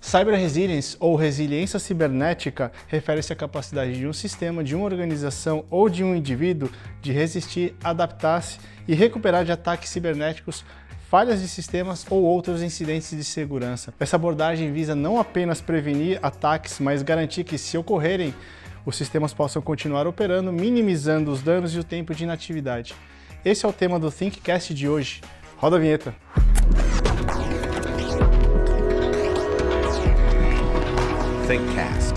Cyber Resilience, ou resiliência cibernética, refere-se à capacidade de um sistema, de uma organização ou de um indivíduo de resistir, adaptar-se e recuperar de ataques cibernéticos, falhas de sistemas ou outros incidentes de segurança. Essa abordagem visa não apenas prevenir ataques, mas garantir que, se ocorrerem, os sistemas possam continuar operando, minimizando os danos e o tempo de inatividade. Esse é o tema do ThinkCast de hoje. Roda a vinheta. ThinkCast.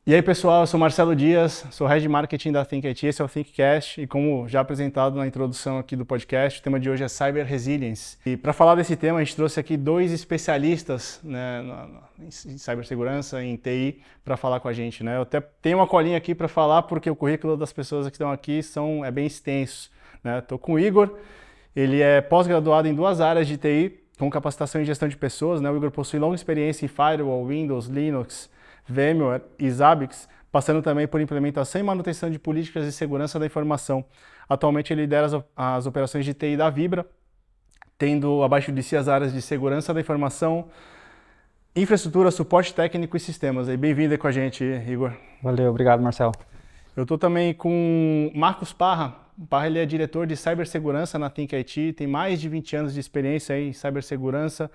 E aí pessoal, eu sou Marcelo Dias, sou Head de Marketing da ThinkIT, esse é o ThinkCast e como já apresentado na introdução aqui do podcast, o tema de hoje é Cyber Resilience. E para falar desse tema, a gente trouxe aqui dois especialistas, né, em cibersegurança, em TI, para falar com a gente, né? Eu até tenho uma colinha aqui para falar porque o currículo das pessoas que estão aqui é bem extenso, né? Estou com o Igor, ele é pós-graduado em duas áreas de TI, com capacitação em gestão de pessoas, né? O Igor possui longa experiência em Firewall, Windows, Linux, VMware e Zabbix, passando também por implementação e manutenção de políticas de segurança da informação. Atualmente ele lidera as operações de TI da Vibra, tendo abaixo de si as áreas de segurança da informação, infraestrutura, suporte técnico e sistemas. Bem-vindo aí com a gente, Igor. Valeu, obrigado, Marcelo. Eu estou também com Marcos Parra. O Parra ele é diretor de cibersegurança na ThinkIT, tem mais de 20 anos de experiência em cibersegurança,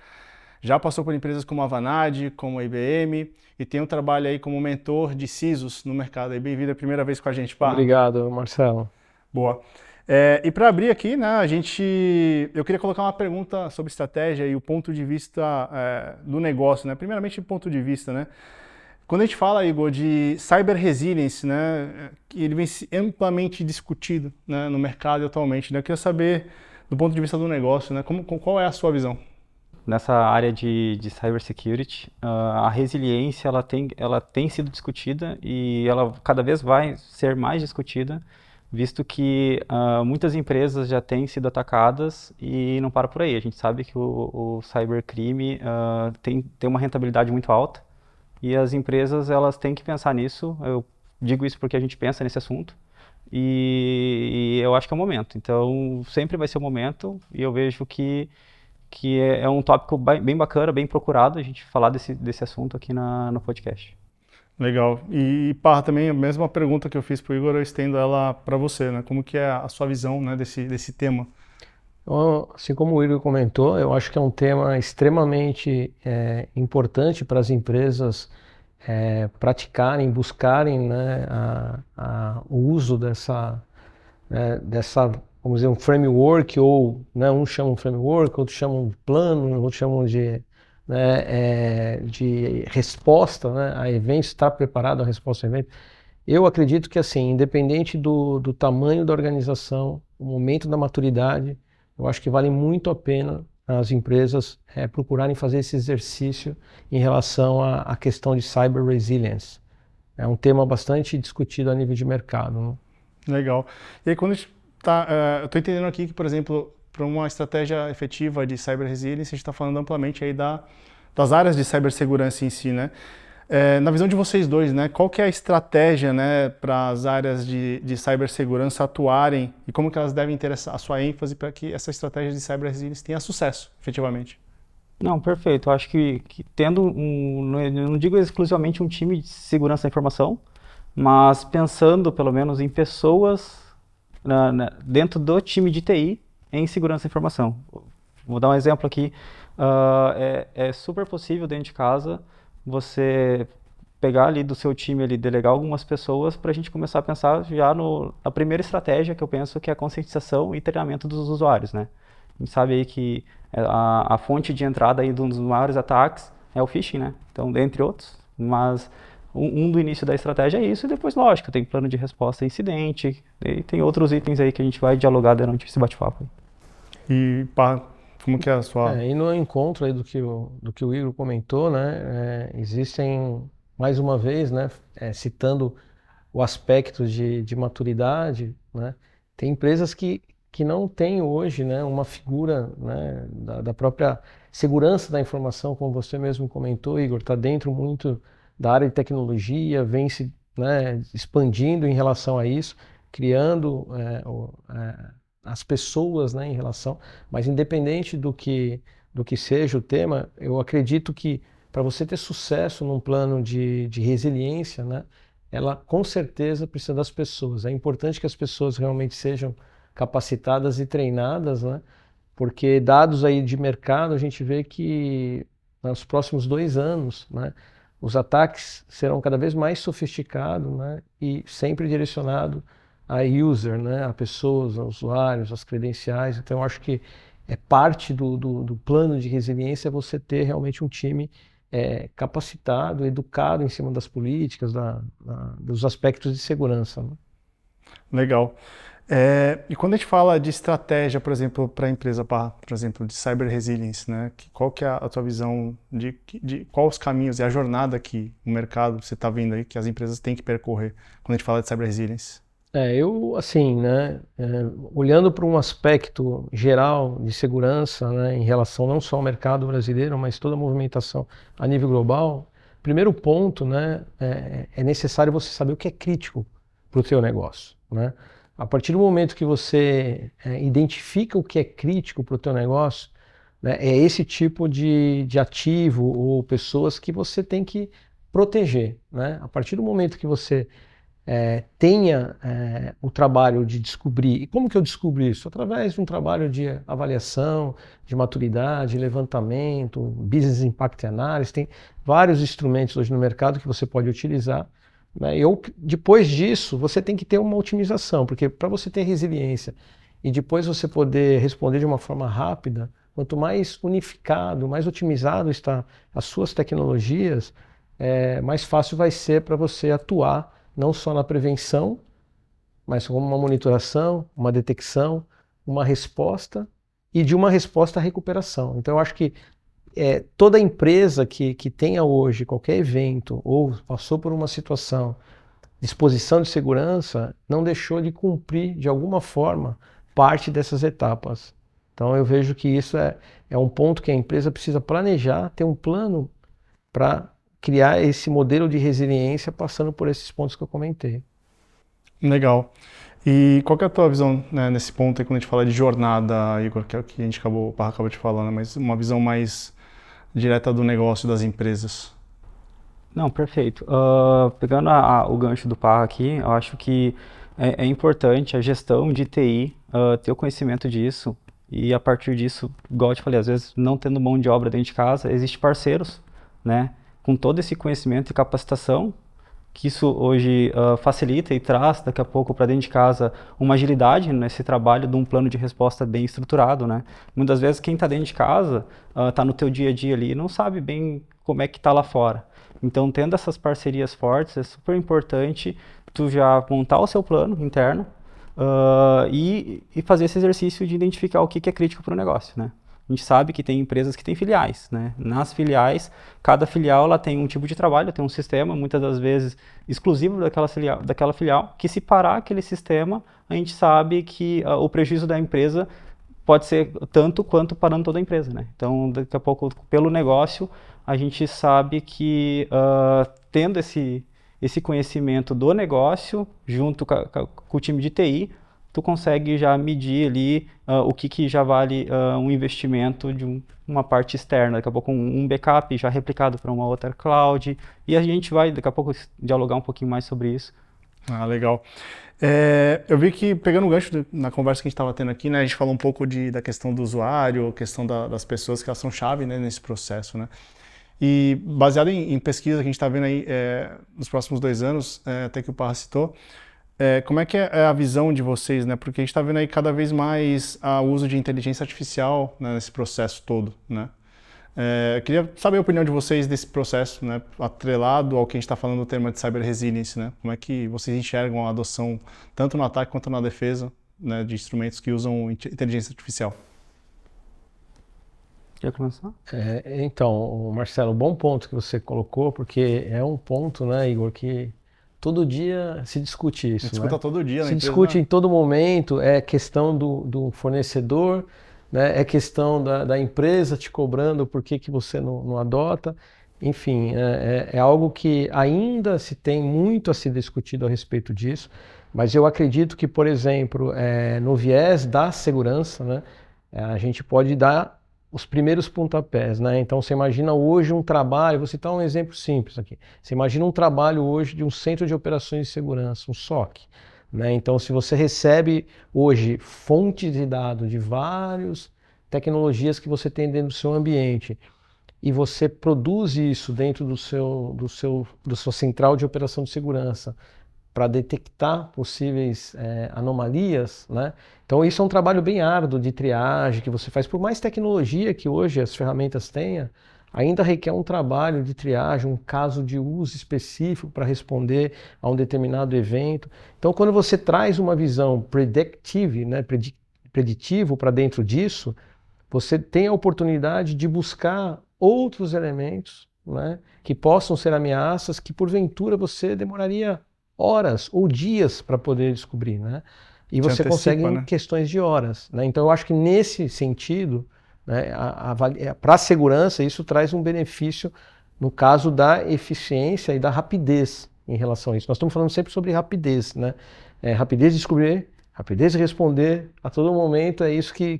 já passou por empresas como a Vanad, como a IBM, e tem um trabalho aí como mentor de CISOs no mercado. Bem-vindo a primeira vez com a gente, Parra. Obrigado, Marcelo. Boa. E para abrir aqui, né, eu queria colocar uma pergunta sobre estratégia e o ponto de vista do negócio, né? Primeiramente, o ponto de vista, né? Quando a gente fala, Igor, de cyber resilience, né, ele vem amplamente discutido, né, no mercado atualmente, né? Eu queria saber, do ponto de vista do negócio, né, qual é a sua visão? Nessa área de cybersecurity, a resiliência ela tem sido discutida e ela cada vez vai ser mais discutida, visto que muitas empresas já têm sido atacadas e não para por aí. A gente sabe que o cybercrime tem uma rentabilidade muito alta e as empresas elas têm que pensar nisso. Eu digo isso porque a gente pensa nesse assunto e eu acho que é o momento. Então, sempre vai ser o momento e eu vejo que é um tópico bem bacana, bem procurado a gente falar desse assunto aqui no podcast. Legal. E Parra, também a mesma pergunta que eu fiz para o Igor, eu estendo ela para você, né? Como que é a sua visão, né, desse tema? Assim como o Igor comentou, eu acho que é um tema extremamente importante para as empresas praticarem, buscarem, né, o uso dessa, vamos dizer, um framework, ou, né, uns chamam de framework, outros chamam de plano, outros chamam de resposta, né, a eventos, estar preparado a resposta a eventos. Eu acredito que, assim, independente do tamanho da organização, o momento da maturidade, eu acho que vale muito a pena as empresas procurarem fazer esse exercício em relação à questão de cyber resilience. É um tema bastante discutido a nível de mercado, né? Legal. E aí, quando a gente eu estou entendendo aqui que, por exemplo, para uma estratégia efetiva de cyber resilience, a gente está falando amplamente aí das áreas de cibersegurança em si, né? Na visão de vocês dois, né, qual que é a estratégia, né, para as áreas de cibersegurança atuarem e como que elas devem ter a sua ênfase para que essa estratégia de cyber resilience tenha sucesso, efetivamente? Não, perfeito. Eu acho que tendo não digo exclusivamente um time de segurança da informação, mas pensando pelo menos em pessoas dentro do time de TI em segurança da informação. Vou dar um exemplo aqui. É super possível dentro de casa você pegar ali do seu time, ali, delegar algumas pessoas para a gente começar a pensar já na primeira estratégia que eu penso que é a conscientização e treinamento dos usuários, né? A gente sabe aí que a fonte de entrada aí de um dos maiores ataques é o phishing, né? Então, dentre outros, mas do início da estratégia é isso, e depois, lógico, tem plano de resposta a incidente, e tem outros itens aí que a gente vai dialogar durante esse bate-papo. E pá, como que é a sua... E no encontro aí do que o Igor comentou, né, existem, mais uma vez, né, citando o aspecto de maturidade, né, tem empresas que não têm hoje, né, uma figura, né, da própria segurança da informação, como você mesmo comentou, Igor, está dentro muito da área de tecnologia, vem se, né, expandindo em relação a isso, criando as pessoas, né, em relação, mas independente do que do que seja o tema, eu acredito que para você ter sucesso num plano de resiliência, né, ela com certeza precisa das pessoas. É importante que as pessoas realmente sejam capacitadas e treinadas, né, porque dados aí de mercado, a gente vê que nos próximos 2 anos, né, os ataques serão cada vez mais sofisticados, né, e sempre direcionados a user, né, a pessoas, a usuários, as credenciais. Então, eu acho que é parte do plano de resiliência você ter realmente um time capacitado, educado em cima das políticas, dos aspectos de segurança, né? Legal. E quando a gente fala de estratégia, por exemplo, para a empresa, por exemplo, de cyber resilience, né? Qual que é a tua visão de quais os caminhos e a jornada que o mercado, você está vendo aí, que as empresas têm que percorrer quando a gente fala de cyber resilience? Eu, assim, né, olhando para um aspecto geral de segurança, né, em relação não só ao mercado brasileiro, mas toda a movimentação a nível global, primeiro ponto, né, é necessário você saber o que é crítico para o teu negócio, né? A partir do momento que você identifica o que é crítico para o teu negócio, né, é esse tipo de ativo ou pessoas que você tem que proteger, né? A partir do momento que você tenha o trabalho de descobrir. E como que eu descobri isso? Através de um trabalho de avaliação, de maturidade, levantamento, business impact analysis. Tem vários instrumentos hoje no mercado que você pode utilizar, né? Depois disso, você tem que ter uma otimização, porque para você ter resiliência e depois você poder responder de uma forma rápida, quanto mais unificado, mais otimizado está as suas tecnologias, mais fácil vai ser para você atuar não só na prevenção, mas como uma monitoração, uma detecção, uma resposta e de uma resposta à recuperação. Então, eu acho que toda empresa que tenha hoje qualquer evento ou passou por uma situação de exposição de segurança, não deixou de cumprir, de alguma forma, parte dessas etapas. Então, eu vejo que isso é um ponto que a empresa precisa planejar, ter um plano para criar esse modelo de resiliência passando por esses pontos que eu comentei. Legal. E qual que é a tua visão, né, nesse ponto aí, quando a gente fala de jornada, Igor, que é o que o Parra acabou de falar, né, mas uma visão mais direta do negócio das empresas? Não, perfeito. Pegando o gancho do Parra aqui, eu acho que é importante a gestão de TI ter o conhecimento disso e a partir disso, igual eu te falei, às vezes não tendo mão de obra dentro de casa, existem parceiros, né, com todo esse conhecimento e capacitação, que isso hoje facilita e traz daqui a pouco para dentro de casa uma agilidade nesse trabalho de um plano de resposta bem estruturado, né? Muitas vezes quem está dentro de casa, está no teu dia a dia ali, não sabe bem como é que está lá fora. Então, tendo essas parcerias fortes, é super importante tu já montar o seu plano interno e fazer esse exercício de identificar o que é crítico para o negócio, né? A gente sabe que tem empresas que têm filiais, né? Nas filiais, cada filial ela tem um tipo de trabalho, tem um sistema, muitas das vezes exclusivo daquela filial, que se parar aquele sistema, a gente sabe que o prejuízo da empresa pode ser tanto quanto parando toda a empresa, né? Então, daqui a pouco, pelo negócio, a gente sabe que tendo esse conhecimento do negócio, junto com o time de TI, tu consegue já medir ali o que já vale um investimento de uma parte externa, daqui a pouco um backup já replicado para uma outra cloud, e a gente vai daqui a pouco dialogar um pouquinho mais sobre isso. Ah, legal. Eu vi que, pegando o gancho na conversa que a gente estava tendo aqui, né, a gente falou um pouco da questão do usuário, questão das pessoas que elas são chave, né, nesse processo, né? E baseado em pesquisa que a gente está vendo aí nos próximos 2 anos, até que o Parra citou, como é que é a visão de vocês, né? Porque a gente está vendo aí cada vez mais o uso de inteligência artificial, né, nesse processo todo, né? Eu queria saber a opinião de vocês desse processo, né, atrelado ao que a gente está falando no tema de cyber resilience, né? Como é que vocês enxergam a adoção tanto no ataque quanto na defesa, né, de instrumentos que usam inteligência artificial? Quer começar? Então, Marcelo, bom ponto que você colocou, porque é um ponto, né, Igor, que todo dia se discute isso, A gente escuta né? todo dia na Se empresa, discute né? em todo momento, é questão do fornecedor, né? É questão da empresa te cobrando por que você não adota. Enfim, é algo que ainda se tem muito a ser discutido a respeito disso, mas eu acredito que, por exemplo, no viés da segurança, né, a gente pode dar os primeiros pontapés, né? Então você imagina hoje um trabalho, vou citar um exemplo simples aqui. Você imagina um trabalho hoje de um centro de operações de segurança, um SOC, né? Então se você recebe hoje fontes de dados de várias tecnologias que você tem dentro do seu ambiente e você produz isso dentro da sua central de operação de segurança para detectar possíveis anomalias, né? Então isso é um trabalho bem árduo de triagem que você faz. Por mais tecnologia que hoje as ferramentas tenham, ainda requer um trabalho de triagem, um caso de uso específico para responder a um determinado evento. Então quando você traz uma visão predictive, né, preditivo para dentro disso, você tem a oportunidade de buscar outros elementos, né, que possam ser ameaças que porventura você demoraria horas ou dias para poder descobrir, né? E você consegue em questões de horas, né? Então eu acho que nesse sentido, né, para a segurança isso traz um benefício no caso da eficiência e da rapidez em relação a isso. Nós estamos falando sempre sobre rapidez, né? Rapidez de descobrir, rapidez de responder a todo momento, é isso que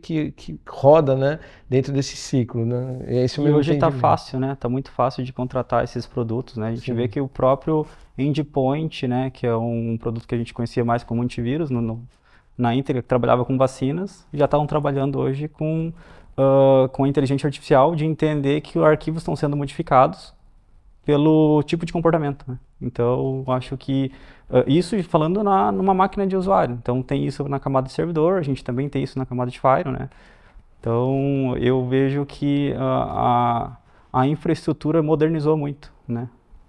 roda, né, dentro desse ciclo, né? E hoje está fácil, né? Está muito fácil de contratar esses produtos, né? A gente vê que o próprio Endpoint, né, que é um produto que a gente conhecia mais como antivírus, na Integra, que trabalhava com vacinas, já estavam trabalhando hoje com a inteligência artificial de entender que os arquivos estão sendo modificados pelo tipo de comportamento, né? Então, acho que isso falando numa máquina de usuário. Então, tem isso na camada de servidor, a gente também tem isso na camada de firewall, né? Então, eu vejo que a infraestrutura modernizou muito, né?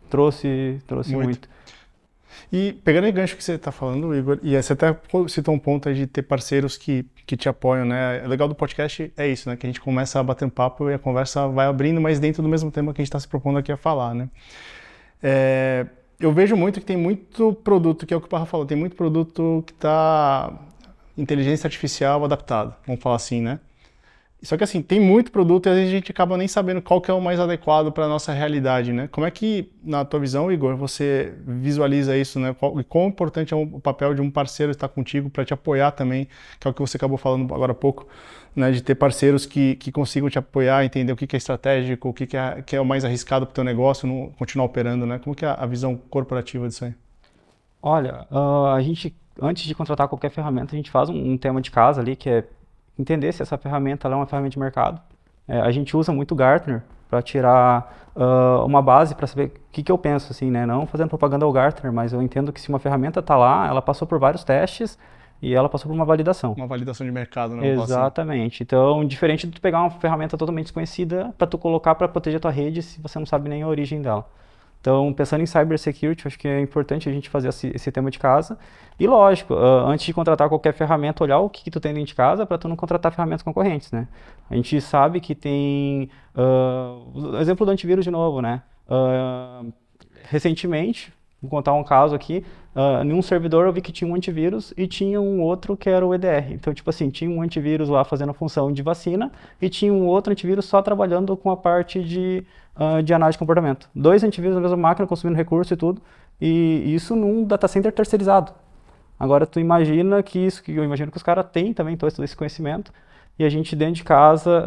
Trouxe muito. E pegando o gancho que você está falando, Igor, e você até citou um ponto aí de ter parceiros que te apoiam, né? O legal do podcast é isso, né? Que a gente começa a bater um papo e a conversa vai abrindo, mas dentro do mesmo tema que a gente está se propondo aqui a falar, né? Eu vejo muito que tem muito produto, que é o que o Parra falou, tem muito produto que está inteligência artificial adaptado, vamos falar assim, né? Só que assim, tem muito produto e às vezes a gente acaba nem sabendo qual que é o mais adequado para a nossa realidade, né? Como é que, na tua visão, Igor, você visualiza isso, né? E quão importante é o papel de um parceiro estar contigo para te apoiar também, que é o que você acabou falando agora há pouco, né? De ter parceiros que consigam te apoiar, entender o que é estratégico, o que é o mais arriscado para o teu negócio, não continuar operando, né? Como que é a visão corporativa disso aí? Olha, a gente, antes de contratar qualquer ferramenta, a gente faz um tema de casa ali, que é entender se essa ferramenta ela é uma ferramenta de mercado. A gente usa muito o Gartner para tirar uma base para saber o que eu penso, assim, né? Não fazendo propaganda ao Gartner, mas eu entendo que se uma ferramenta está lá, ela passou por vários testes e ela passou por uma validação. Uma validação de mercado, né? Exatamente. Então, diferente de tu pegar uma ferramenta totalmente desconhecida para tu colocar para proteger a tua rede se você não sabe nem a origem dela. Então, pensando em cybersecurity, acho que é importante a gente fazer esse tema de casa. E lógico, antes de contratar qualquer ferramenta, olhar o que tu tem dentro de casa para tu não contratar ferramentas concorrentes, né? A gente sabe que tem... exemplo do antivírus de novo, né? Recentemente, vou contar um caso aqui, em um servidor eu vi que tinha um antivírus e tinha um outro que era o EDR. Então, tipo assim, tinha um antivírus lá fazendo a função de vacina e tinha um outro antivírus só trabalhando com a parte de análise de comportamento. Dois antivírus na mesma máquina, consumindo recurso e tudo, e isso num data center terceirizado. Agora, tu imagina que eu imagino que os caras têm também todo esse conhecimento, e a gente dentro de casa,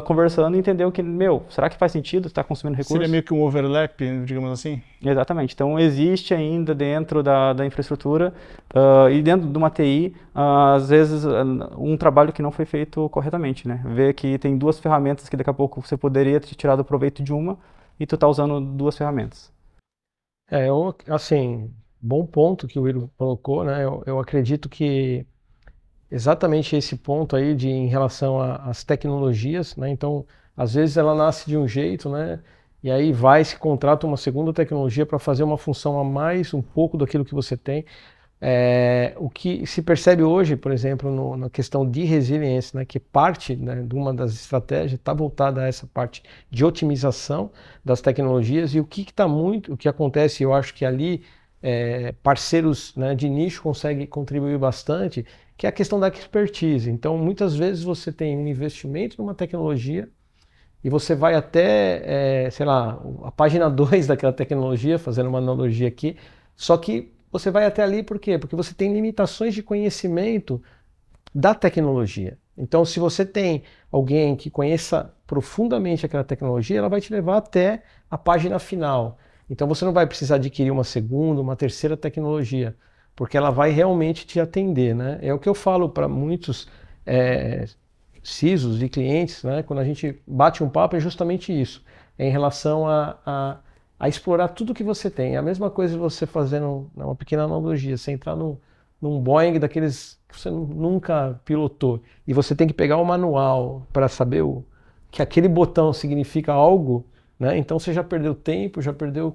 conversando, entendeu que, será que faz sentido estar consumindo recursos? Seria meio que um overlap, digamos assim? Exatamente. Então, existe ainda dentro da infraestrutura e dentro de uma TI, às vezes, um trabalho que não foi feito corretamente, né? Ver que tem duas ferramentas que daqui a pouco você poderia ter tirado proveito de uma e tu tá usando duas ferramentas. Assim, bom ponto que o Will colocou, né? Eu acredito que exatamente esse ponto aí em relação às tecnologias, né? Então, às vezes ela nasce de um jeito, né? E aí se contrata uma segunda tecnologia para fazer uma função a mais, um pouco daquilo que você tem. O que se percebe hoje, por exemplo, na questão de resiliência, né? Que parte, né, de uma das estratégias está voltada a essa parte de otimização das tecnologias e o que acontece, eu acho que ali parceiros, né, de nicho conseguem contribuir bastante, que é a questão da expertise. Então, muitas vezes você tem um investimento numa tecnologia e você vai até, sei lá, a página 2 daquela tecnologia, fazendo uma analogia aqui, só que você vai até ali por quê? Porque você tem limitações de conhecimento da tecnologia. Então, se você tem alguém que conheça profundamente aquela tecnologia, ela vai te levar até a página final. Então, você não vai precisar adquirir uma segunda, uma terceira tecnologia, porque ela vai realmente te atender, né? É o que eu falo para muitos CISOs e clientes, né? Quando a gente bate um papo, é justamente isso. É em relação a explorar tudo que você tem. É a mesma coisa você fazendo uma pequena analogia, você entrar num Boeing daqueles que você nunca pilotou e você tem que pegar o manual para saber que aquele botão significa algo, né? Então você já perdeu tempo, já perdeu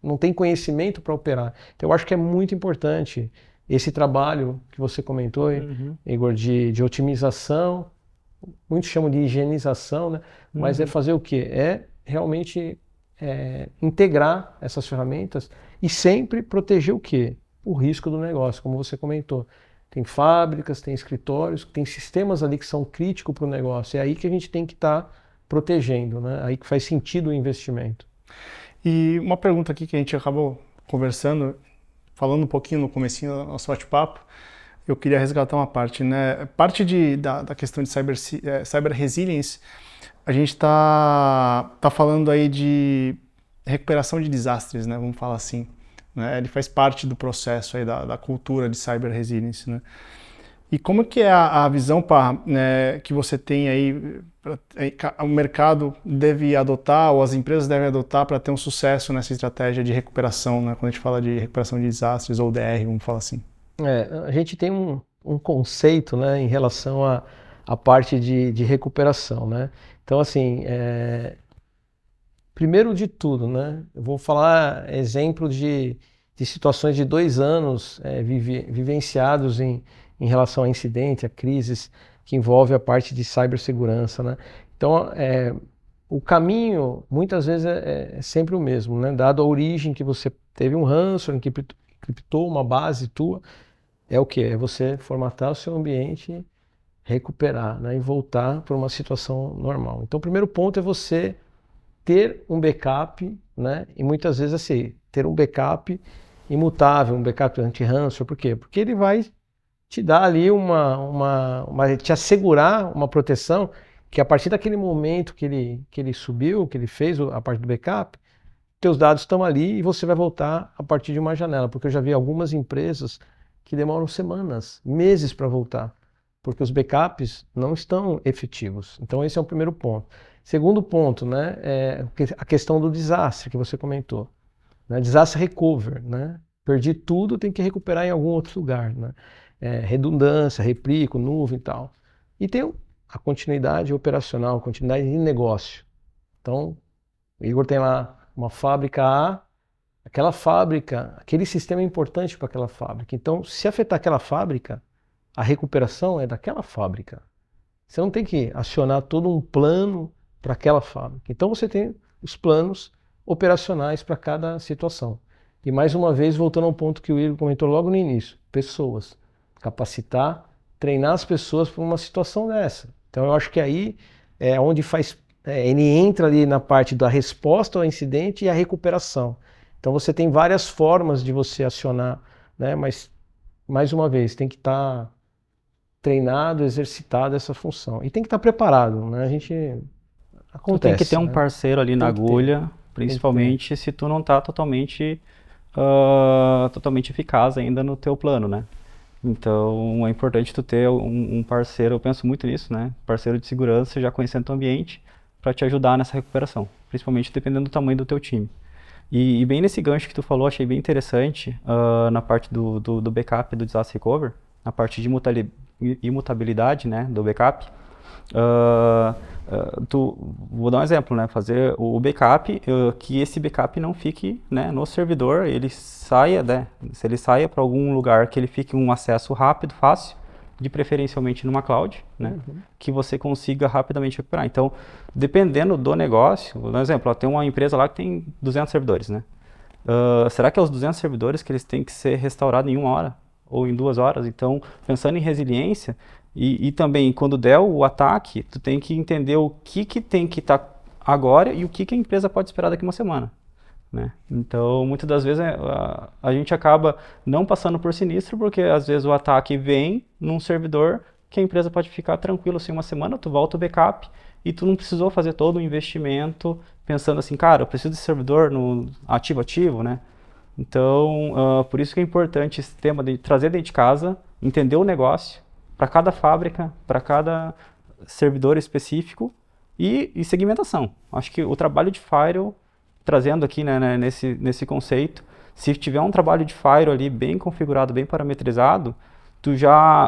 não tem conhecimento para operar. Então eu acho que é muito importante esse trabalho que você comentou, Igor, de otimização, muitos chamam de higienização, né? Mas é fazer o quê? É realmente integrar essas ferramentas e sempre proteger o quê? O risco do negócio, como você comentou. Tem fábricas, tem escritórios, tem sistemas ali que são críticos para o negócio. É aí que a gente tem que estar protegendo, né? Aí que faz sentido o investimento. E uma pergunta aqui que a gente acabou conversando, falando um pouquinho no comecinho do nosso bate-papo, eu queria resgatar uma parte, né? Parte da questão de cyber resilience, a gente está falando aí de recuperação de desastres, né? Vamos falar assim. Né? Ele faz parte do processo aí da cultura de cyber resilience, né? E como que é a visão né, que você tem aí, o mercado deve adotar, ou as empresas devem adotar para ter um sucesso nessa estratégia de recuperação, né? Quando a gente fala de recuperação de desastres, ou DR, vamos falar assim. A gente tem um conceito, né, em relação à parte de recuperação, né? Então, assim, primeiro de tudo, né, eu vou falar exemplo de situações de 2 anos vivenciados em relação a incidentes, a crises que envolvem a parte de cibersegurança, né? Então, o caminho muitas vezes é sempre o mesmo, né? Dado a origem que você teve um ransomware que criptou uma base tua, é o que? É você formatar o seu ambiente, recuperar, né, e voltar para uma situação normal. Então, o primeiro ponto é você ter um backup, né, e muitas vezes assim, ter um backup imutável, um backup anti-ransomware. Por quê? Porque ele vai te dar ali te assegurar uma proteção que a partir daquele momento que ele subiu, que ele fez a parte do backup, teus dados estão ali e você vai voltar a partir de uma janela, porque eu já vi algumas empresas que demoram semanas, meses para voltar, porque os backups não estão efetivos. Então esse é o primeiro ponto. Segundo ponto, né, é a questão do desastre que você comentou, né? Disaster recover, né? Perdi tudo, tem que recuperar em algum outro lugar, né? Redundância, replico, nuvem e tal. E tem a continuidade operacional, continuidade de negócio. Então, o Igor tem lá uma fábrica A, aquela fábrica, aquele sistema é importante para aquela fábrica. Então, se afetar aquela fábrica, a recuperação é daquela fábrica. Você não tem que acionar todo um plano para aquela fábrica. Então, você tem os planos operacionais para cada situação. E mais uma vez, voltando ao ponto que o Igor comentou logo no início, pessoas. Capacitar, treinar as pessoas para uma situação dessa. Então, eu acho que aí é onde ele entra ali na parte da resposta ao incidente e a recuperação. Então você tem várias formas de você acionar, né? Mas, mais uma vez, tem que estar treinado, exercitado essa função. E tem que estar preparado, né? A gente acontece. Tu tem que ter um né? parceiro ali na agulha, principalmente se tu não está totalmente eficaz ainda no teu plano, né? Então é importante tu ter um parceiro, eu penso muito nisso, né? Parceiro de segurança, já conhecendo o teu ambiente, para te ajudar nessa recuperação, principalmente dependendo do tamanho do teu time. E bem nesse gancho que tu falou, achei bem interessante, na parte do backup do disaster recovery, na parte de imutabilidade, né, do backup. Vou dar um exemplo, né, fazer o backup, que esse backup não fique, né, no servidor, ele saia, né, se ele saia para algum lugar que ele fique um acesso rápido, fácil, de preferencialmente numa cloud, né, que você consiga rapidamente recuperar. Então, dependendo do negócio, vou dar um exemplo, tem uma empresa lá que tem 200 servidores, né? Será que é os 200 servidores que eles têm que ser restaurados em 1 hora ou em 2 horas? Então, pensando em resiliência e também quando der o ataque, tu tem que entender o que tem que estar agora e o que a empresa pode esperar daqui a uma semana. Né? Então, muitas das vezes a gente acaba não passando por sinistro, porque às vezes o ataque vem num servidor que a empresa pode ficar tranquila, assim, uma semana, tu volta o backup e tu não precisou fazer todo o investimento pensando assim, cara, eu preciso de servidor no ativo, né? Então, por isso que é importante esse tema de trazer dentro de casa, entender o negócio para cada fábrica, para cada servidor específico e segmentação. Acho que o trabalho de firewall, trazendo aqui, né, nesse conceito, se tiver um trabalho de firewall ali bem configurado, bem parametrizado,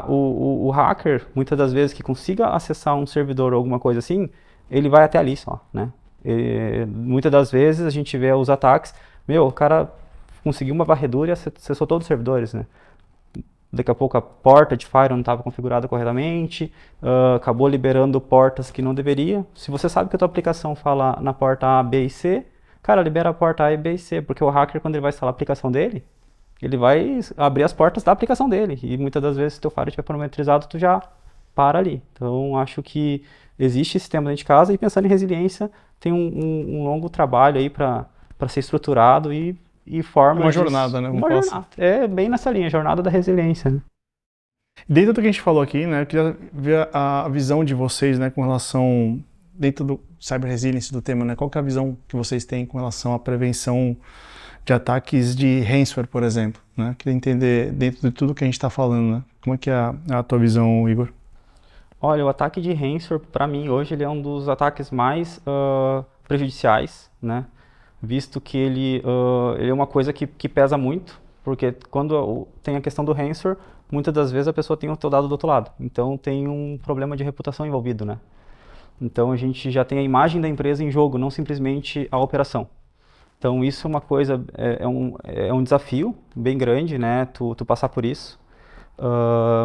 o hacker, muitas das vezes que consiga acessar um servidor ou alguma coisa assim, ele vai até ali só, né? Muitas das vezes a gente vê os ataques, o cara conseguiu uma varredura e acessou todos os servidores, né? Daqui a pouco a porta de firewall não estava configurada corretamente, acabou liberando portas que não deveria. Se você sabe que a tua aplicação fala na porta A, B e C, cara, libera a porta A, B e C, porque o hacker, quando ele vai instalar a aplicação dele, ele vai abrir as portas da aplicação dele. E muitas das vezes, se o teu firewall estiver parametrizado, tu já para ali. Então, acho que existe esse tema dentro de casa e pensando em resiliência, tem um longo trabalho aí para ser estruturado e forma uma jornada, né? Uma jornada. É bem nessa linha, jornada da resiliência, né? Dentro do que a gente falou aqui, né, eu queria ver a visão de vocês, né, com relação, dentro do Cyber Resilience do tema, né, qual que é a visão que vocês têm com relação à prevenção de ataques de ransomware, por exemplo, né? Queria entender, dentro de tudo que a gente está falando, né, como é que é a tua visão, Igor? Olha, o ataque de ransomware, para mim, hoje, ele é um dos ataques mais prejudiciais, né? Visto que ele é uma coisa que pesa muito, porque quando tem a questão do ransomware, muitas das vezes a pessoa tem o teu dado do outro lado. Então, tem um problema de reputação envolvido, né? Então, a gente já tem a imagem da empresa em jogo, não simplesmente a operação. Então, isso é uma coisa, é um desafio bem grande, né? Tu passar por isso.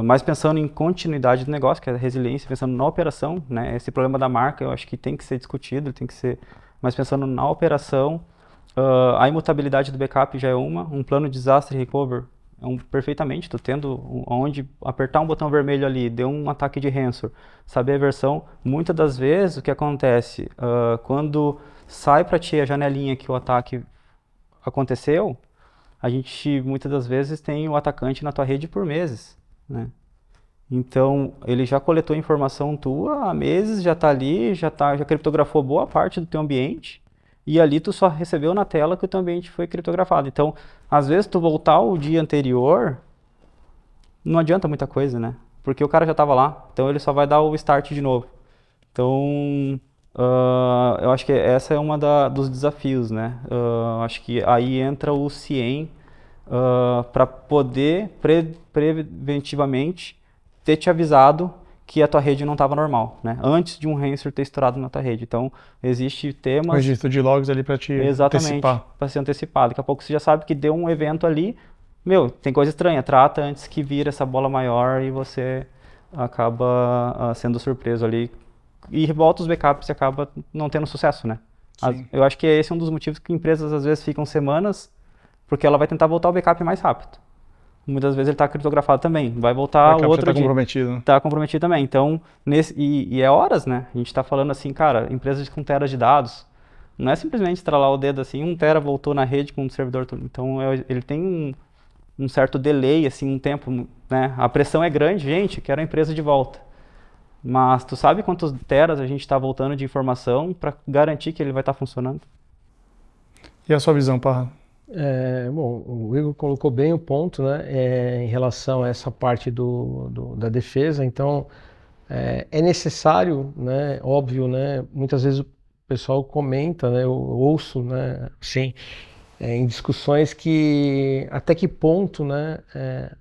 Mas pensando em continuidade do negócio, que é a resiliência, pensando na operação, né? Esse problema da marca, eu acho que tem que ser discutido, tem que ser... Mas pensando na operação, a imutabilidade do backup já é um plano de disaster recover perfeitamente, tu tendo onde apertar um botão vermelho ali, deu um ataque de ransomware, saber a versão. Muitas das vezes o que acontece, quando sai para ti a janelinha que o ataque aconteceu, a gente muitas das vezes tem o atacante na tua rede por meses, né? Então, ele já coletou informação tua há meses, já está ali, já criptografou boa parte do teu ambiente, e ali tu só recebeu na tela que o teu ambiente foi criptografado. Então, às vezes tu voltar o dia anterior, não adianta muita coisa, né? Porque o cara já estava lá, então ele só vai dar o start de novo. Então, eu acho que essa é uma dos desafios, né? Acho que aí entra o CIEM para poder preventivamente ter te avisado que a tua rede não estava normal, né? Antes de um ransomware ter estourado na tua rede. Então, existe temas... Um registro de logs ali para te antecipar. Para ser antecipado. Daqui a pouco você já sabe que deu um evento ali, tem coisa estranha, trata antes que vira essa bola maior e você acaba sendo surpreso ali. E volta os backups e acaba não tendo sucesso, né? Eu acho que esse é um dos motivos que empresas às vezes ficam semanas, porque ela vai tentar voltar o backup mais rápido. Muitas vezes ele está criptografado também, vai voltar o outro dia. Está comprometido. Está comprometido também. Então, e é horas, né? A gente está falando assim, cara, empresas com teras de dados, não é simplesmente estralar o dedo assim, 1 tera voltou na rede com um servidor. Então, ele tem um certo delay, assim, um tempo, né? A pressão é grande, gente, quero a empresa de volta. Mas tu sabe quantos teras a gente está voltando de informação para garantir que ele vai estar funcionando? E a sua visão, Parra? Bom, o Igor colocou bem o ponto, né, em relação a essa parte da defesa. Então, é necessário, né, óbvio, né, muitas vezes o pessoal comenta, né, eu ouço, né, sim, em discussões que até que ponto, né,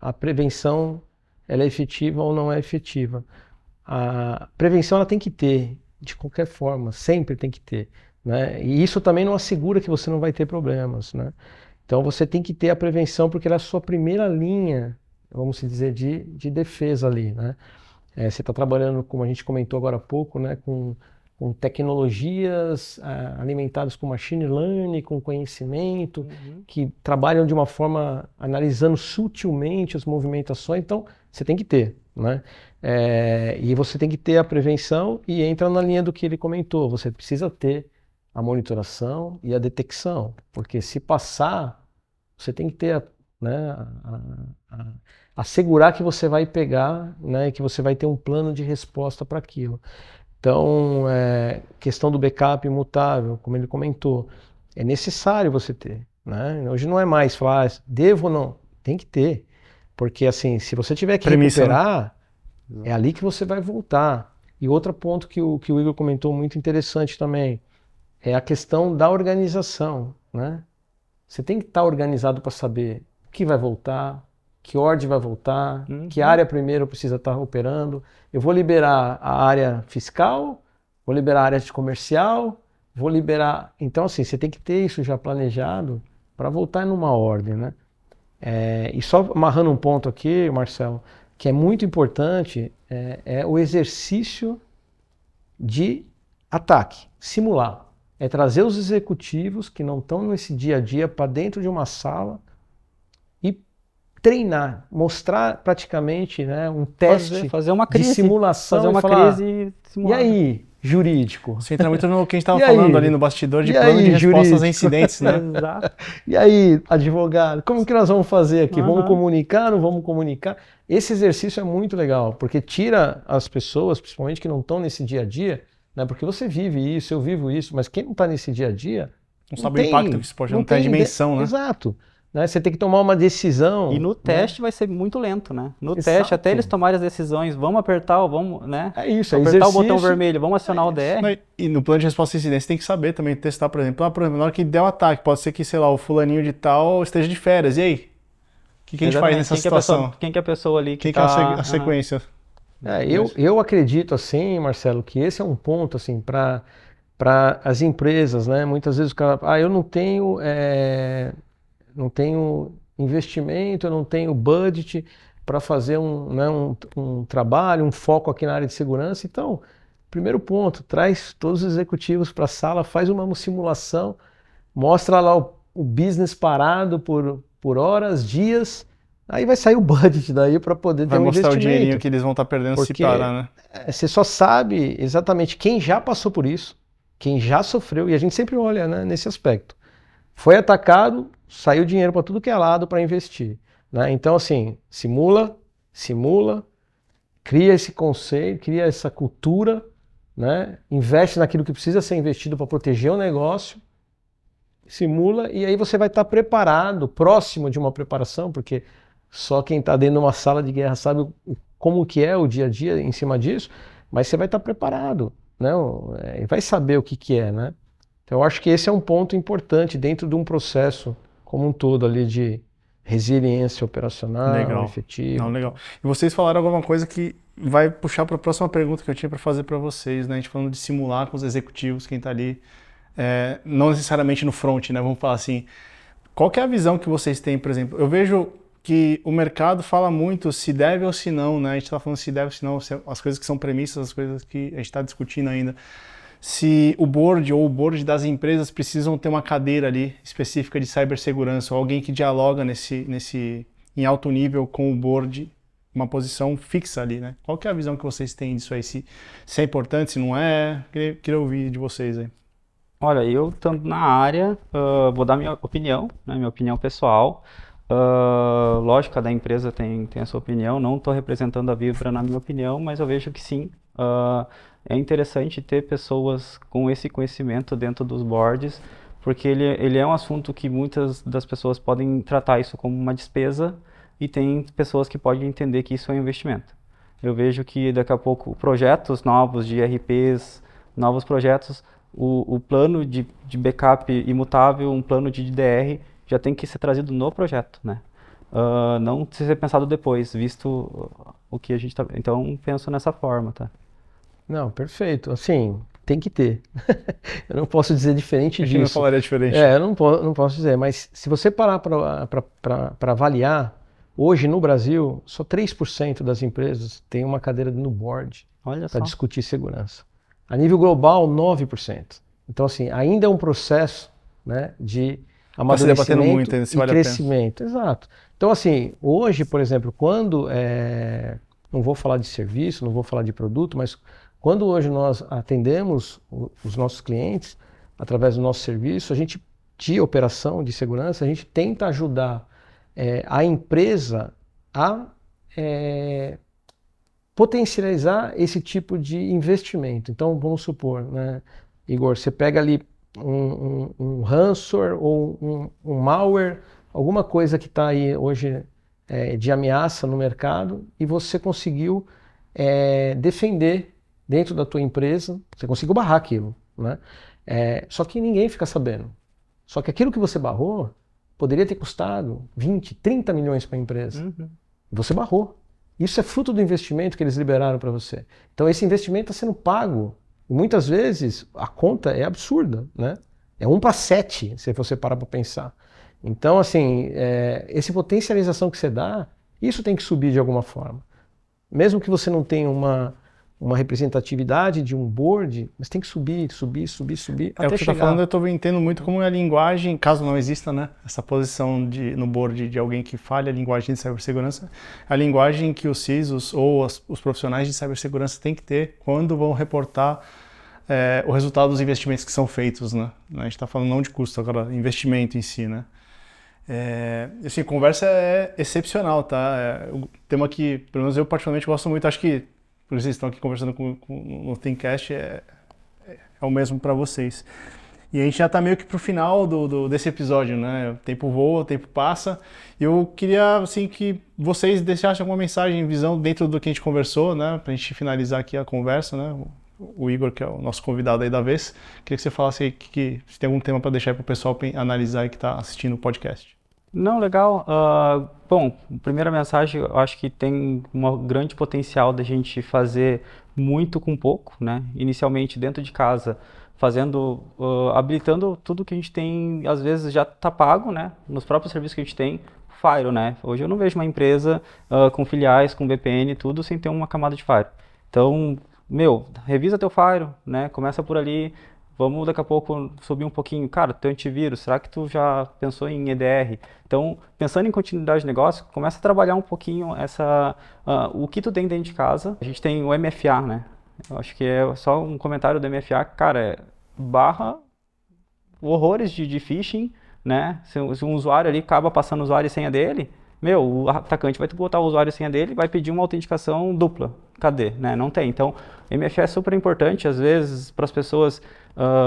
a prevenção ela é efetiva ou não é efetiva. A prevenção ela tem que ter, de qualquer forma, sempre tem que ter, né? E isso também não assegura que você não vai ter problemas, né? Então você tem que ter a prevenção porque ela é a sua primeira linha, vamos dizer, de defesa ali, né? Você está trabalhando, como a gente comentou agora há pouco, né, com tecnologias alimentadas com machine learning, com conhecimento, que trabalham de uma forma analisando sutilmente as movimentações. Então você tem que ter, né? E você tem que ter a prevenção e entra na linha do que ele comentou. Você precisa ter a monitoração e a detecção, porque se passar, você tem que ter né? Assegurar que você vai pegar, né? E que você vai ter um plano de resposta para aquilo. Então, questão do backup imutável, como ele comentou, é necessário você ter, né? Hoje não é mais falar, devo ou não, tem que ter. Porque assim, se você tiver que Premissa, né? recuperar, é ali que você vai voltar. E outro ponto que o Igor comentou muito interessante também, é a questão da organização, né? Você tem que estar organizado para saber o que vai voltar, que ordem vai voltar, que área primeiro precisa estar operando. Eu vou liberar a área fiscal, vou liberar a área de comercial, vou liberar... Então, assim, você tem que ter isso já planejado para voltar numa ordem, né? E só amarrando um ponto aqui, Marcelo, que é muito importante, é o exercício de ataque, simular. É trazer os executivos que não estão nesse dia a dia para dentro de uma sala e treinar, mostrar praticamente, né, um teste fazer uma crise, de simulação. fazer uma e falar, crise e simulada. aí, jurídico? Você entra muito no que a gente estava E falando aí? ali no bastidor de E plano aí, de respostas a jurídico? incidentes, né? Exato. E aí, advogado, como que nós vamos fazer aqui? Vamos Aham. comunicar, não vamos comunicar? Esse exercício é muito legal, porque tira as pessoas, principalmente que não estão nesse dia a dia, né? Porque você vive isso, eu vivo isso, mas quem não está nesse dia a dia, Não sabe o impacto que isso pode ter, não tem a dimensão, né? Exato. Né? Você tem que tomar uma decisão. E no né? teste vai ser muito lento, né? No Exato. teste, até eles tomarem as decisões, vamos apertar, vamos, né? É isso, é apertar o botão exercício. vermelho, vamos acionar o DR. E no plano de resposta a incidentes, tem que saber também, testar, por exemplo, na hora que der o ataque, pode ser que, sei lá, o fulaninho de tal esteja de férias, e aí? O que a gente faz Exatamente. nessa Quem que é a pessoa- situação? quem que é a pessoa ali que Quem que é a tá... sequência? Eu acredito, assim, Marcelo, que esse é um ponto, assim, para as empresas, né? Muitas vezes o cara, eu não tenho investimento, eu não tenho budget para fazer um trabalho, um foco aqui na área de segurança. Então, primeiro ponto, traz todos os executivos para a sala, faz uma simulação, mostra lá o business parado por horas, dias, aí vai sair o budget daí para poder ter Vai um mostrar o investimento. dinheirinho que eles vão estar perdendo se Porque parar, né? você só sabe exatamente quem já passou por isso, quem já sofreu, e a gente sempre olha, né, nesse aspecto. Foi atacado, saiu dinheiro para tudo que é lado para investir. Né? Então, assim, simula, cria esse conceito, cria essa cultura, né? Investe naquilo que precisa ser investido para proteger o negócio, simula, e aí você vai estar preparado, próximo de uma preparação, porque só quem está dentro de uma sala de guerra sabe como que é o dia a dia em cima disso, mas você vai estar preparado, né? Vai saber o que é, né? Então, eu acho que esse é um ponto importante dentro de um processo como um todo ali de resiliência operacional, efetiva. Não, legal. E vocês falaram alguma coisa que vai puxar para a próxima pergunta que eu tinha para fazer para vocês, né? A gente falando de simular com os executivos, quem está ali, não necessariamente no front, né? Vamos falar assim. Qual que é a visão que vocês têm, por exemplo? Eu vejo que o mercado fala muito se deve ou se não, né? A gente está falando se deve ou se não, as coisas que são premissas, as coisas que a gente está discutindo ainda. Se o board ou o board das empresas precisam ter uma cadeira ali específica de cibersegurança, ou alguém que dialoga em alto nível com o board, uma posição fixa ali, né? Qual que é a visão que vocês têm disso aí? Se é importante, se não é? Queria ouvir de vocês aí. Olha, eu estando na área, vou dar minha opinião, né, minha opinião pessoal. Lógico, cada empresa tem a sua opinião, não estou representando a Vibra na minha opinião, mas eu vejo que sim, é interessante ter pessoas com esse conhecimento dentro dos boards, porque ele é um assunto que muitas das pessoas podem tratar isso como uma despesa e tem pessoas que podem entender que isso é um investimento. Eu vejo que daqui a pouco projetos novos de RPs, novos projetos, o plano de backup imutável, um plano de DDR já tem que ser trazido no projeto, né? Não ser pensado depois, visto o que a gente tá... Então, penso nessa forma, tá? Não, perfeito. Assim, tem que ter. Eu não posso dizer diferente A gente não disso. falaria diferente. Eu não posso dizer, mas se você parar para avaliar, hoje no Brasil, só 3% das empresas têm uma cadeira no board Olha para só. discutir segurança. A nível global, 9%. Então, assim, ainda é um processo, né, de amadurecimento muito, e vale a pena. crescimento. Exato. Então, assim, hoje, por exemplo, quando... não vou falar de serviço, não vou falar de produto, mas quando hoje nós atendemos os nossos clientes, através do nosso serviço, a gente, de operação de segurança, a gente tenta ajudar a empresa a potencializar esse tipo de investimento. Então, vamos supor, né, Igor, você pega ali um ransomware ou um malware, alguma coisa que está aí hoje de ameaça no mercado e você conseguiu defender dentro da tua empresa, você conseguiu barrar aquilo, né? Só que ninguém fica sabendo. Só que aquilo que você barrou poderia ter custado 20, 30 milhões para a empresa. Uhum. Você barrou. Isso é fruto do investimento que eles liberaram para você. Então esse investimento está sendo pago. E muitas vezes a conta é absurda, né? É 1 para 7, se você parar para pensar. Então, assim, essa potencialização que você dá, isso tem que subir de alguma forma. Mesmo que você não tenha uma representatividade de um board, mas tem que subir É o até que você está chegar. falando, eu entendo muito como é a linguagem, caso não exista, né, essa posição no board de alguém que fale a linguagem de cibersegurança, a linguagem que os CISOs ou os profissionais de cibersegurança têm que ter quando vão reportar o resultado dos investimentos que são feitos, né? A gente está falando não de custo, agora investimento em si, né? Assim, a conversa é excepcional, tá? O tema que, pelo menos eu particularmente gosto muito, acho que por isso vocês estão aqui conversando no ThinkCast, é o mesmo para vocês. E a gente já está meio que pro final desse episódio, né? O tempo voa, o tempo passa. E eu queria, assim, que vocês deixassem alguma mensagem, visão dentro do que a gente conversou, né? Pra gente finalizar aqui a conversa, né? O Igor, que é o nosso convidado aí da vez, queria que você falasse aí se tem algum tema para deixar para o pessoal analisar e que está assistindo o podcast. Não, legal. Bom, primeira mensagem, eu acho que tem um grande potencial da gente fazer muito com pouco, né? Inicialmente dentro de casa, habilitando tudo que a gente tem, às vezes já está pago, né? Nos próprios serviços que a gente tem, Firewall, né? Hoje eu não vejo uma empresa com filiais, com VPN, tudo sem ter uma camada de Firewall. Então, revisa teu Firewall, né? Começa por ali. Vamos daqui a pouco subir um pouquinho. Cara, teu antivírus, será que tu já pensou em EDR? Então, pensando em continuidade de negócio, começa a trabalhar um pouquinho o que tu tem dentro de casa. A gente tem o MFA, né? Eu acho que é só um comentário do MFA. Cara, barra horrores de phishing, né? Se um usuário ali acaba passando o usuário e senha dele, o atacante vai botar o usuário e senha dele e vai pedir uma autenticação dupla. Cadê? Né? Não tem. Então, MFA é super importante, às vezes, para as pessoas,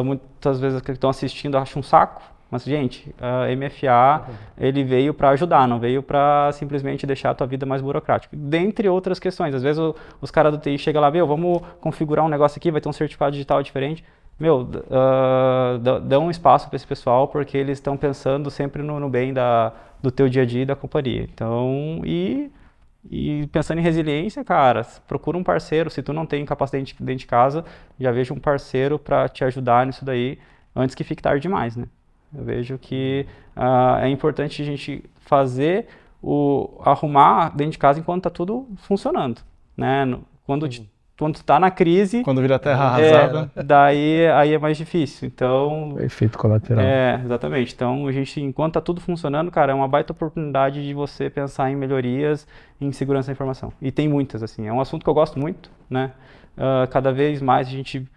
muitas vezes que estão assistindo acham um saco, mas, gente, MFA, ele veio para ajudar, não veio para simplesmente deixar a tua vida mais burocrática. Dentre outras questões, às vezes os caras do TI chegam lá, vamos configurar um negócio aqui, vai ter um certificado digital diferente. Dá um espaço para esse pessoal, porque eles estão pensando sempre no bem do teu dia a dia e da companhia. Então, e pensando em resiliência, cara, procura um parceiro. Se tu não tem capacidade dentro de casa, já veja um parceiro para te ajudar nisso daí, antes que fique tarde demais, né? Eu vejo que é importante a gente arrumar dentro de casa enquanto está tudo funcionando, né? Quando tu está na crise... Quando vira terra arrasada. Aí é mais difícil, então... Efeito colateral. Exatamente. Então, enquanto está tudo funcionando, cara, é uma baita oportunidade de você pensar em melhorias em segurança da informação. E tem muitas, assim. É um assunto que eu gosto muito, né? Cada vez mais a gente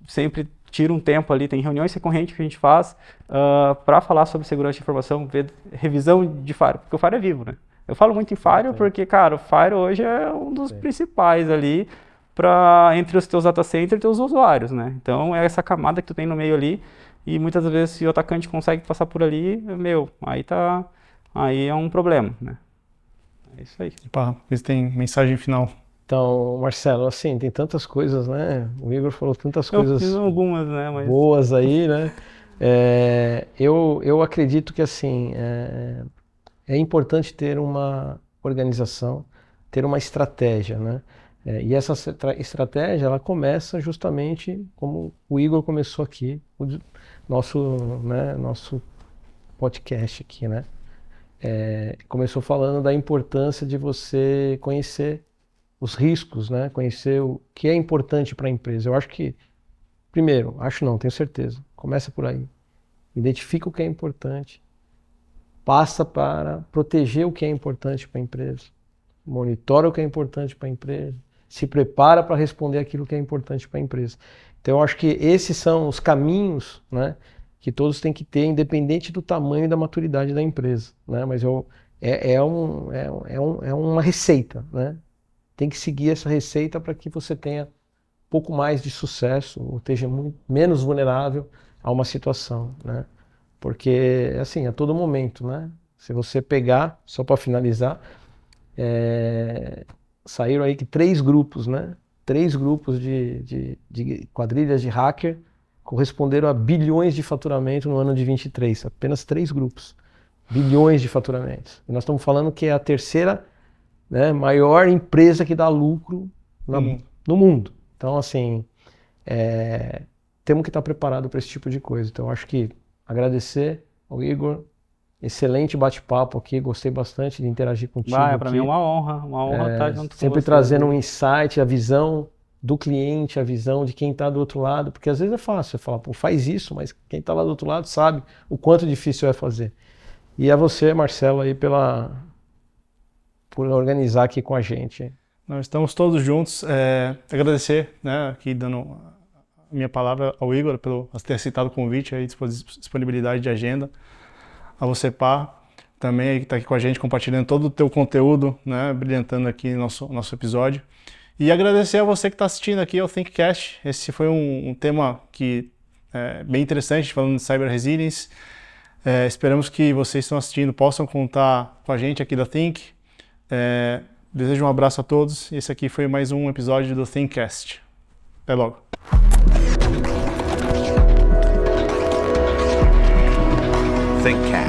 sempre tira um tempo ali, tem reuniões recorrentes que a gente faz para falar sobre segurança de informação, ver revisão de Firewall, porque o Firewall é vivo, né? Eu falo muito em Firewall porque, cara, o Firewall hoje é um dos principais ali entre os teus data centers e teus usuários, né? Então, é essa camada que tu tem no meio ali, e muitas vezes se o atacante consegue passar por ali, aí é um problema, né? É isso aí. Vocês têm mensagem final? Então, Marcelo, assim, tem tantas coisas, né? O Igor falou tantas coisas fiz algumas, né? boas aí, né? Eu acredito que, assim, é importante ter uma organização, ter uma estratégia, né? E essa estratégia, ela começa justamente como o Igor começou aqui, nosso podcast aqui, né? Começou falando da importância de você conhecer os riscos, né? Conhecer o que é importante para a empresa. Eu acho que, primeiro, tenho certeza, começa por aí. Identifica o que é importante, passa para proteger o que é importante para a empresa, monitora o que é importante para a empresa, se prepara para responder aquilo que é importante para a empresa. Então, eu acho que esses são os caminhos, né, que todos têm que ter, independente do tamanho e da maturidade da empresa, né? Mas eu é uma receita, né? Tem que seguir essa receita para que você tenha um pouco mais de sucesso, ou esteja menos vulnerável a uma situação, né? Porque, assim, a todo momento, né? Se você pegar, só para finalizar, saíram aí que 3 grupos, né? 3 grupos de quadrilhas de hacker corresponderam a bilhões de faturamento no ano de 23. Apenas 3 grupos. Bilhões de faturamentos. E nós estamos falando que é a terceira, né, maior empresa que dá lucro no mundo. Então, assim, temos que estar preparados para esse tipo de coisa. Então, acho que agradecer ao Igor. Excelente bate-papo aqui, gostei bastante de interagir contigo. Para mim é uma honra estar junto com você. Sempre trazendo um insight, a visão do cliente, a visão de quem está do outro lado, porque às vezes é fácil você falar, pô, faz isso, mas quem está lá do outro lado sabe o quanto difícil é fazer. E a você, Marcelo, aí por organizar aqui com a gente. Nós estamos todos juntos. Agradecer, né, aqui dando a minha palavra ao Igor por ter aceitado o convite, aí, disponibilidade de agenda. A você, Pá, também que está aqui com a gente, compartilhando todo o teu conteúdo, né, brilhantando aqui nosso episódio. E agradecer a você que está assistindo aqui ao ThinkCast. Esse foi um tema que é bem interessante, falando de Cyber Resilience. Esperamos que vocês que estão assistindo possam contar com a gente aqui da Think. Desejo um abraço a todos. Esse aqui foi mais um episódio do ThinkCast. Até logo. ThinkCast.